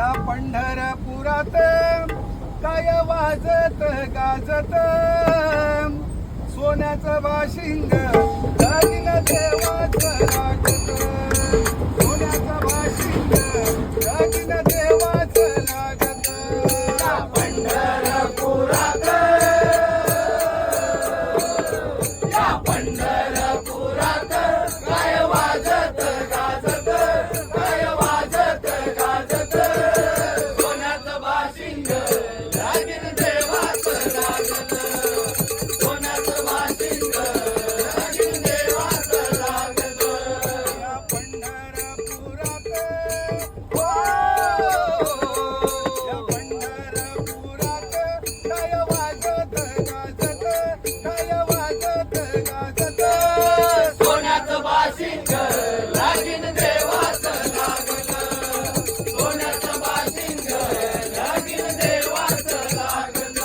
या पंढरपुरात काय वाजत गाजत सोन्याचं बाशिंग दागिन देवाचं लागत सोन्याचं बाशिंग दागिन देवाचं लागत या पंढरपुरात काय वाजत गाजत काय वाजत गाजत सोन्याचं बाशिंग दागिन देवाचं लागत सोन्याचं बाशिंग दागिन देवाचं लागत या पंढरपुरात हो या पंढरपुरात काय वाजत गाजत काय वाजत गाजत सोन्याचं बाशिंग दागिन देवाचं लागत सोन्याचं बाशिंग दागिन देवाचं लागत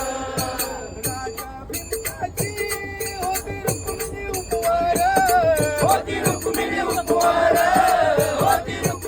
राजा भिंगाची होती रुक्मिणी उपवर होती रुक्मिणी उपवर होती रुक्मिणी